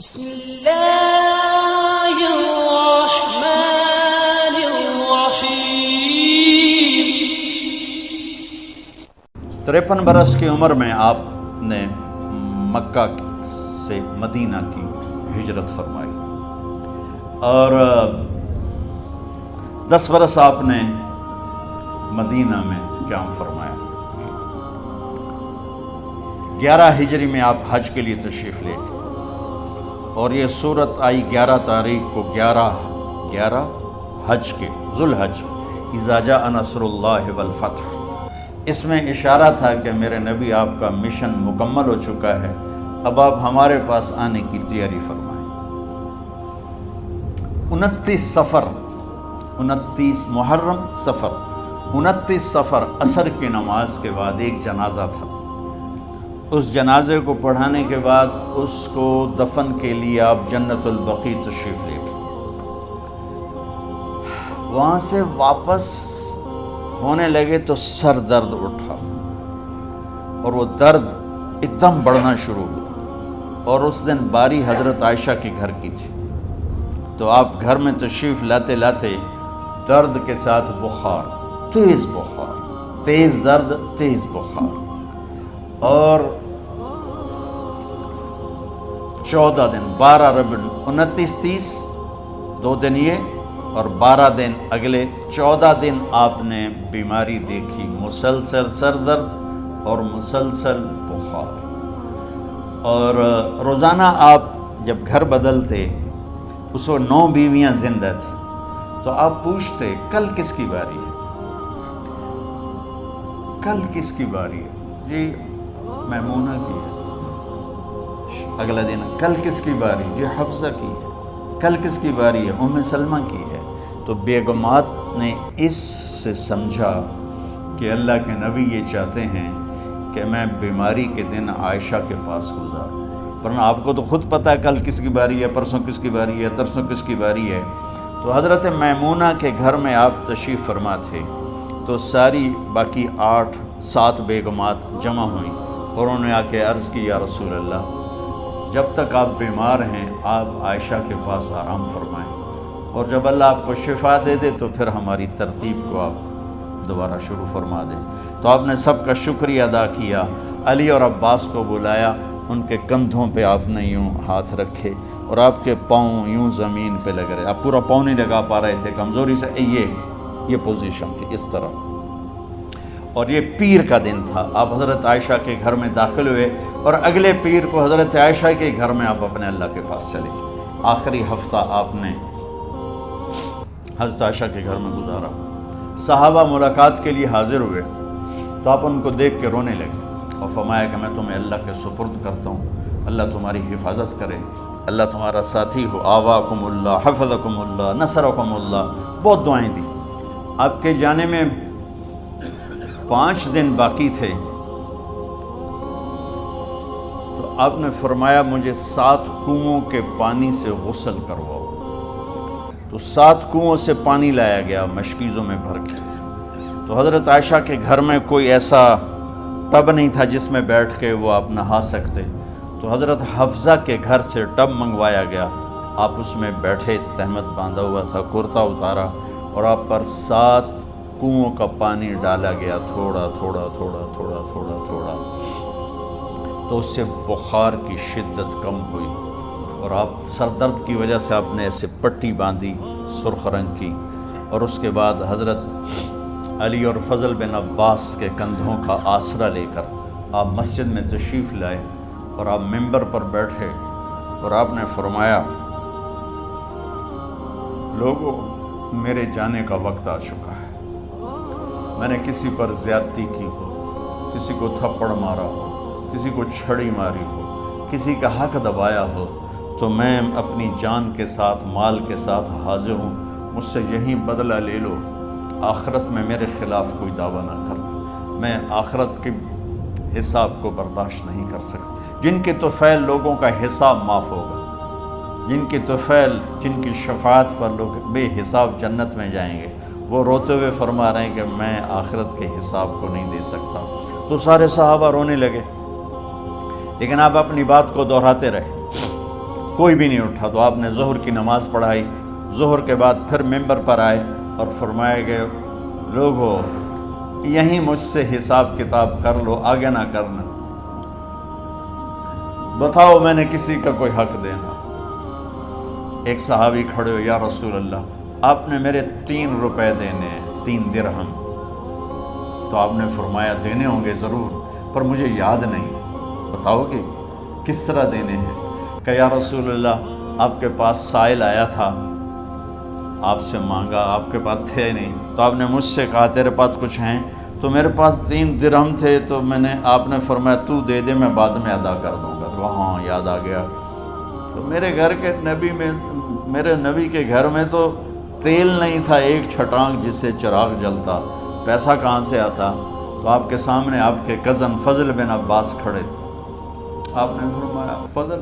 بسم اللہ الرحمن الرحیم۔ 53 برس کی عمر میں آپ نے مکہ سے مدینہ کی ہجرت فرمائی اور 10 برس آپ نے مدینہ میں قیام فرمایا۔ 11 ہجری میں آپ حج کے لیے تشریف لے گئے اور یہ صورت آئی 11 تاریخ کو 11 حج کے ذوالحج، اذا جاء نصر اللہ والفتح۔ اس میں اشارہ تھا کہ میرے نبی آپ کا مشن مکمل ہو چکا ہے، اب آپ ہمارے پاس آنے کی تیاری فرمائیں۔ 29 محرم صفر 29 صفر عصر کی نماز کے بعد ایک جنازہ تھا۔ اس جنازے کو پڑھانے کے بعد اس کو دفن کے لیے آپ جنت البقیع تشریف لے گئے۔ وہاں سے واپس ہونے لگے تو سر درد اٹھا اور وہ درد ایک دم بڑھنا شروع ہوا، اور اس دن باری حضرت عائشہ کے گھر کی تھی، تو آپ گھر میں تشریف لاتے لاتے درد کے ساتھ بخار، تیز درد، تیز بخار، اور 14 دن 12 ربیع 29 30 2 دن یہ اور 12 دن اگلے 14 دن آپ نے بیماری دیکھی، مسلسل سر درد اور مسلسل بخار۔ اور روزانہ آپ جب گھر بدلتے، اس وقت 9 بیویاں زندہ تھیں، تو آپ پوچھتے کل کس کی باری ہے، کل کس کی باری ہے؟ جی میمونہ کی ہے۔ اگلا دن کل کس کی باری؟ جی حفصہ کی ہے۔ کل کس کی باری ہے؟ ام سلمہ کی ہے۔ تو بیگمات نے اس سے سمجھا کہ اللہ کے نبی یہ چاہتے ہیں کہ میں بیماری کے دن عائشہ کے پاس گزاروں، ورنہ آپ کو تو خود پتہ ہے کل کس کی باری ہے، پرسوں کس کی باری ہے، ترسوں کس کی باری ہے۔ تو حضرت میمونہ کے گھر میں آپ تشریف فرما تھے، تو ساری باقی 7 بیگمات جمع ہوئیں اور انہوں نے آ کے عرض کی، یا رسول اللہ، جب تک آپ بیمار ہیں آپ عائشہ کے پاس آرام فرمائیں، اور جب اللہ آپ کو شفا دے دے تو پھر ہماری ترتیب کو آپ دوبارہ شروع فرما دیں۔ تو آپ نے سب کا شکریہ ادا کیا، علی اور عباس کو بلایا، ان کے کندھوں پہ آپ نے یوں ہاتھ رکھے اور آپ کے پاؤں یوں زمین پہ لگ رہے، آپ پورا پاؤں نہیں لگا پا رہے تھے کمزوری سے، یہ پوزیشن تھی اس طرح۔ اور یہ پیر کا دن تھا، آپ حضرت عائشہ کے گھر میں داخل ہوئے اور اگلے پیر کو حضرت عائشہ کے گھر میں آپ اپنے اللہ کے پاس چلے گئے۔ آخری ہفتہ آپ نے حضرت عائشہ کے گھر میں گزارا۔ صحابہ ملاقات کے لیے حاضر ہوئے تو آپ ان کو دیکھ کے رونے لگے اور فرمایا کہ میں تمہیں اللہ کے سپرد کرتا ہوں، اللہ تمہاری حفاظت کرے، اللہ تمہارا ساتھی ہو، آواکم اللہ، حفظکم اللہ، نصرکم اللہ، بہت دعائیں دی۔ آپ کے جانے میں 5 دن باقی تھے، تو آپ نے فرمایا مجھے 7 کنوؤں کے پانی سے غسل کرواؤ۔ تو 7 کنوؤں سے پانی لایا گیا مشکیزوں میں بھر کے۔ تو حضرت عائشہ کے گھر میں کوئی ایسا ٹب نہیں تھا جس میں بیٹھ کے وہ آپ نہا سکتے، تو حضرت حفصہ کے گھر سے ٹب منگوایا گیا، آپ اس میں بیٹھے، تہمت باندھا ہوا تھا، کرتا اتارا، اور آپ پر 7 کنوؤں کا پانی ڈالا گیا، تھوڑا تھوڑا تھوڑا تھوڑا تھوڑا تھوڑا، تو اس سے بخار کی شدت کم ہوئی، اور آپ سر درد کی وجہ سے آپ نے ایسے پٹی باندھی سرخ رنگ کی، اور اس کے بعد حضرت علی اور فضل بن عباس کے کندھوں کا آسرا لے کر آپ مسجد میں تشریف لائے اور آپ ممبر پر بیٹھے اور آپ نے فرمایا، لوگوں میرے جانے کا وقت آ چکا ہے، میں نے کسی پر زیادتی کی ہو، کسی کو تھپڑ مارا ہو، کسی کو چھڑی ماری ہو، کسی کا حق دبایا ہو، تو میں اپنی جان کے ساتھ، مال کے ساتھ حاضر ہوں، مجھ سے یہیں بدلہ لے لو، آخرت میں میرے خلاف کوئی دعویٰ نہ کرنا، میں آخرت کے حساب کو برداشت نہیں کر سکتا۔ جن کے طفیل لوگوں کا حساب معاف ہوگا، جن کی طفیل، جن کی شفاعت پر لوگ بے حساب جنت میں جائیں گے، وہ روتے ہوئے فرما رہے ہیں کہ میں آخرت کے حساب کو نہیں دے سکتا۔ تو سارے صحابہ رونے لگے، لیکن آپ اپنی بات کو دہراتے رہے کوئی بھی نہیں اٹھا، تو آپ نے ظہر کی نماز پڑھائی۔ ظہر کے بعد پھر ممبر پر آئے اور فرمایا کہ لوگو یہیں مجھ سے حساب کتاب کر لو، آگے نہ کرنا، بتاؤ میں نے کسی کا کوئی حق دینا۔ ایک صحابی کھڑے ہو، یا رسول اللہ آپ نے میرے 3 روپے دینے ہیں، 3 درہم۔ تو آپ نے فرمایا دینے ہوں گے ضرور، پر مجھے یاد نہیں، بتاؤ کہ کس طرح دینے ہیں؟ کہ یا رسول اللہ آپ کے پاس سائل آیا تھا، آپ سے مانگا، آپ کے پاس تھے نہیں، تو آپ نے مجھ سے کہا تیرے پاس کچھ ہیں؟ تو میرے پاس 3 درہم تھے، تو آپ نے فرمایا تو دے دے، میں بعد میں ادا کر دوں گا۔ تو ہاں یاد آ گیا۔ تو میرے گھر کے میرے نبی کے گھر میں تو تیل نہیں تھا، ایک چھٹانگ جس سے چراغ جلتا، پیسہ کہاں سے آتا؟ تو آپ کے سامنے آپ کے کزن فضل بن عباس کھڑے تھے۔ آپ نے فرمایا فضل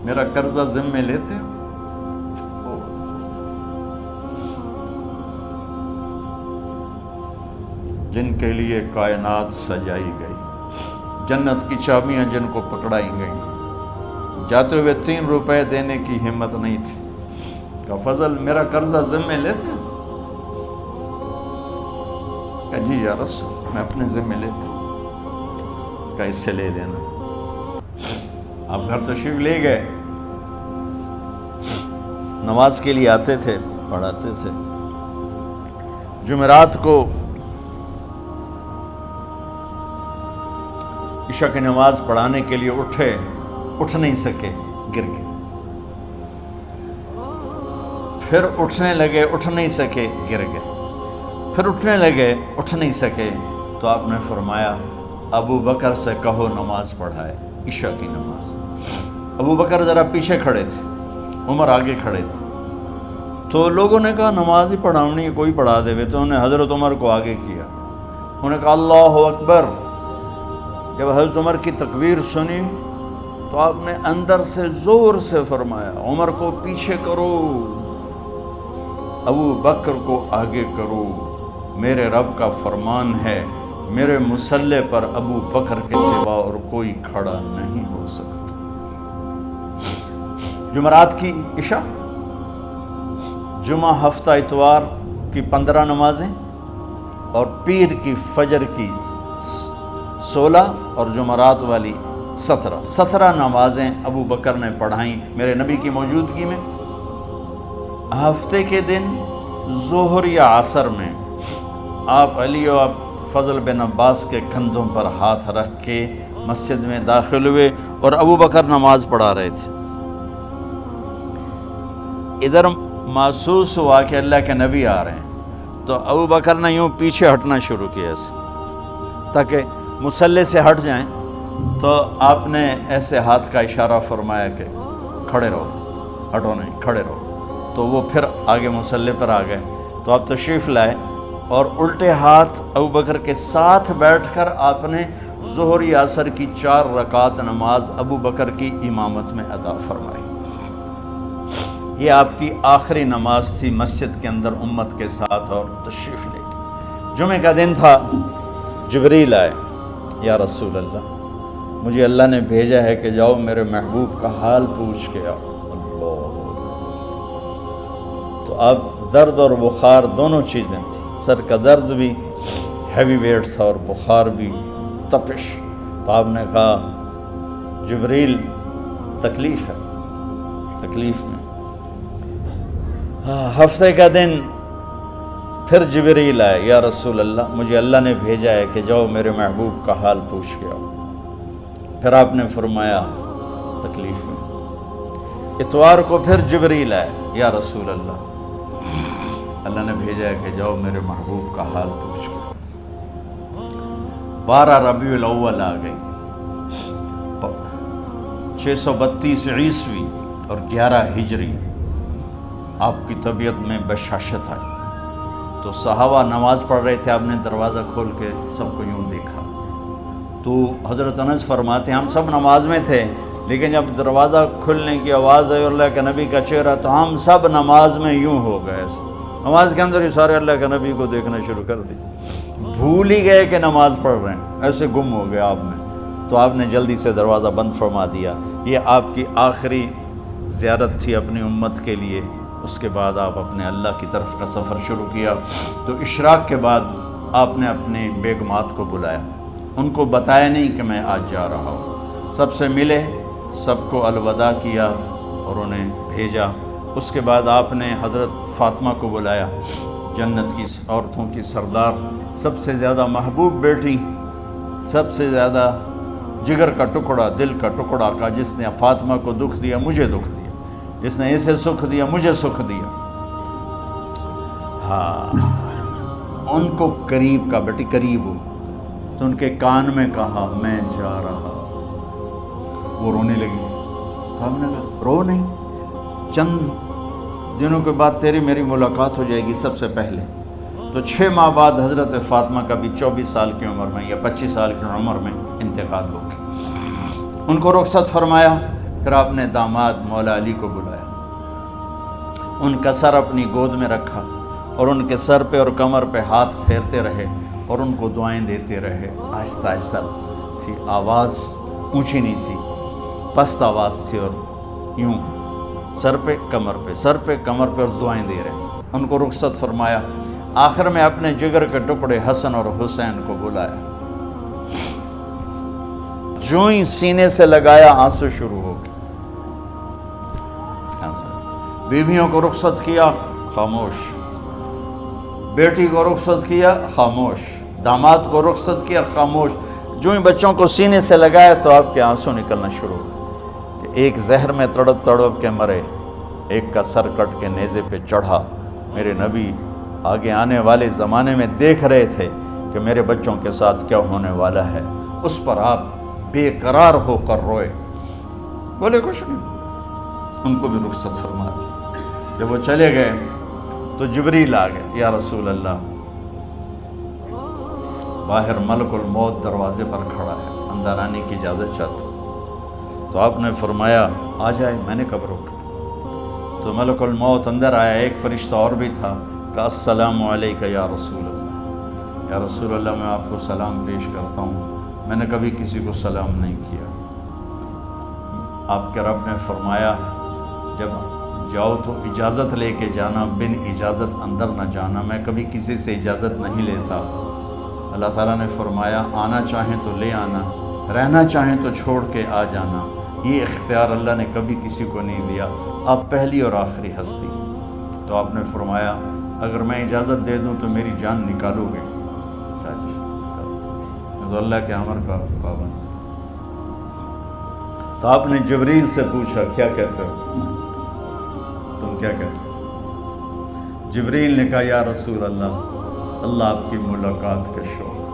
میرا قرضہ ذمے لیتے ہو؟ جن کے لیے کائنات سجائی گئی، جنت کی چابیاں جن کو پکڑائی گئیں، جاتے ہوئے 3 روپے دینے کی ہمت نہیں تھی۔ کہ فضل میرا قرضہ ذمے لیتے ہو؟ کہ جی یا رسول میں اپنے ذمے لیتا ہوں۔ کہ اس سے لے لینا۔ آپ گھر تشریف لے گئے، نماز کے لیے آتے تھے، پڑھاتے تھے۔ جمعرات کو عشاء کی نماز پڑھانے کے لیے اٹھ نہیں سکے، گر گئے۔ پھر اٹھنے لگے، اٹھ نہیں سکے، گر گئے۔ پھر اٹھنے لگے، اٹھ نہیں سکے، تو آپ نے فرمایا ابو بکر سے کہو نماز پڑھائے، عشاء کی نماز۔ ابو بکر ذرا پیچھے کھڑے تھے، عمر آگے کھڑے تھے۔ تو لوگوں نے کہا نماز ہی پڑھاؤنی ہے، کوئی پڑھا دے۔ تو انہوں نے حضرت عمر کو آگے کیا، انہوں نے کہا اللہ اکبر۔ جب حضرت عمر کی تکبیر سنی تو آپ نے اندر سے زور سے فرمایا عمر کو پیچھے کرو، ابو بکر کو آگے کرو، میرے رب کا فرمان ہے میرے مصلی پر ابو بکر کے سوا اور کوئی کھڑا نہیں ہو سکتا۔ جمعرات کی عشاء، جمعہ ہفتہ اتوار کی 15 نمازیں اور پیر کی فجر کی 16 اور جمعرات والی 17 نمازیں ابو بکر نے پڑھائیں میرے نبی کی موجودگی میں۔ ہفتے کے دن ظہر یا عصر میں آپ علی و فضل بن عباس کے کندھوں پر ہاتھ رکھ کے مسجد میں داخل ہوئے اور ابو بکر نماز پڑھا رہے تھے۔ ادھر محسوس ہوا کہ اللہ کے نبی آ رہے ہیں، تو ابو بکر نے یوں پیچھے ہٹنا شروع کیا ایسے تاکہ مصلی سے ہٹ جائیں۔ تو آپ نے ایسے ہاتھ کا اشارہ فرمایا کہ کھڑے رہو، ہٹو نہیں، کھڑے رہو۔ تو وہ پھر آگے مصلی پر آ گئے۔ تو آپ تشریف لائے اور الٹے ہاتھ ابو بکر کے ساتھ بیٹھ کر آپ نے ظہر یا عصر کی 4 رکعت نماز ابو بکر کی امامت میں ادا فرمائی۔ یہ آپ کی آخری نماز تھی مسجد کے اندر امت کے ساتھ اور تشریف لے کے۔ جمعہ کا دن تھا، جبریل آئے، یا رسول اللہ مجھے اللہ نے بھیجا ہے کہ جاؤ میرے محبوب کا حال پوچھ کے آؤ۔ اللہ، تو اب درد اور بخار دونوں چیزیں تھیں، سر کا درد بھی ہیوی ویٹ تھا اور بخار بھی، تپش۔ تو آپ نے کہا جبریل تکلیف ہے، تکلیف میں۔ ہفتے کا دن پھر جبریل آئے، یا رسول اللہ مجھے اللہ نے بھیجا ہے کہ جاؤ میرے محبوب کا حال پوچھ کے آؤ۔ پھر آپ نے فرمایا تکلیف میں۔ اتوار کو پھر جبریل آئے، یا رسول اللہ اللہ نے بھیجا ہے کہ جاؤ میرے محبوب کا حال پوچھ کے آؤ۔ 12 ربیع الاول آ گئی، 632 عیسوی اور 11 ہجری۔ آپ کی طبیعت میں بشاشت آئی، تو صحابہ نماز پڑھ رہے تھے، آپ نے دروازہ کھول کے سب کو یوں دیکھا۔ تو حضرت انس فرماتے ہیں ہم سب نماز میں تھے، لیکن جب دروازہ کھلنے کی آواز آئی اور اللہ کے نبی کا چہرہ، تو ہم سب نماز میں یوں ہو گئے، نماز کے اندر ہی سارے اللہ کے نبی کو دیکھنا شروع کر دی، بھول ہی گئے کہ نماز پڑھ رہے ہیں، ایسے گم ہو گئے آپ میں۔ تو آپ نے جلدی سے دروازہ بند فرما دیا۔ یہ آپ کی آخری زیارت تھی اپنی امت کے لیے، اس کے بعد آپ اپنے اللہ کی طرف کا سفر شروع کیا۔ تو اشراق کے بعد آپ نے اپنے بیگمات کو بلایا، ان کو بتایا نہیں کہ میں آج جا رہا ہوں، سب سے ملے، سب کو الوداع کیا اور انہیں بھیجا۔ اس کے بعد آپ نے حضرت فاطمہ کو بلایا، جنت کی عورتوں کی سردار، سب سے زیادہ محبوب بیٹی، سب سے زیادہ جگر کا ٹکڑا، دل کا ٹکڑا کا، جس نے فاطمہ کو دکھ دیا مجھے دکھ دیا، جس نے اسے سکھ دیا مجھے سکھ دیا۔ ہاں، ان کو قریب کا، بیٹی قریب ہو، تو ان کے کان میں کہا میں جا رہا۔ وہ رونے لگی، تو ہم نے کہا رو نہیں، چند دنوں کے بعد تیری میری ملاقات ہو جائے گی سب سے پہلے۔ تو 6 ماہ بعد حضرت فاطمہ کا بھی 24 سال کی عمر میں یا 25 سال کی عمر میں انتقال ہو گیا۔ ان کو رخصت فرمایا، پھر آپ نے داماد مولا علی کو بلایا، ان کا سر اپنی گود میں رکھا اور ان کے سر پہ اور کمر پہ ہاتھ پھیرتے رہے اور ان کو دعائیں دیتے رہے۔ آہستہ آہستہ تھی، آواز اونچی نہیں تھی، پست آواز تھی، اور یوں سر پہ کمر پہ، سر پہ کمر پہ، اور دعائیں دے رہے۔ ان کو رخصت فرمایا، آخر میں اپنے جگر کے ٹکڑے حسن اور حسین کو بلایا، جو ہی سینے سے لگایا آنسو شروع ہو گئے۔ بیویوں کو رخصت کیا، خاموش، بیٹی کو رخصت کیا، خاموش، داماد کو رخصت کیا، خاموش، جو ہی بچوں کو سینے سے لگایا تو آپ کے آنسو نکلنا شروع ہو گئے کہ ایک زہر میں تڑپ تڑپ کے مرے، ایک کا سر کٹ کے نیزے پہ چڑھا۔ میرے نبی آگے آنے والے زمانے میں دیکھ رہے تھے کہ میرے بچوں کے ساتھ کیا ہونے والا ہے، اس پر آپ بے قرار ہو کر روئے، بولے کچھ نہیں، ان کو بھی رخصت فرما دی۔ جب وہ چلے گئے تو جبریل آ گئے، یا رسول اللہ، باہر ملک الموت دروازے پر کھڑا ہے، اندر آنے کی اجازت چاہتا۔ تو آپ نے فرمایا آ جائے، میں نے کب روکا؟ تو ملک الموت اندر آیا، ایک فرشتہ اور بھی تھا، کہا السلام علیکہ یا رسول اللہ، یا رسول اللہ میں آپ کو سلام پیش کرتا ہوں، میں نے کبھی کسی کو سلام نہیں کیا۔ آپ کے رب نے فرمایا جب جاؤ تو اجازت لے کے جانا، بن اجازت اندر نہ جانا، میں کبھی کسی سے اجازت نہیں لیتا۔ اللہ تعالیٰ نے فرمایا آنا چاہیں تو لے آنا، رہنا چاہیں تو چھوڑ کے آ جانا، یہ اختیار اللہ نے کبھی کسی کو نہیں دیا، آپ پہلی اور آخری ہستی۔ تو آپ نے فرمایا اگر میں اجازت دے دوں تو میری جان نکالو گے؟ تو اللہ کے امر کا پابند۔ تو آپ نے جبریل سے پوچھا کیا کہتے ہو، تم کیا کہتے ہو؟ جبریل نے کہا یا رسول اللہ، اللہ آپ کی ملاقات کا شوق،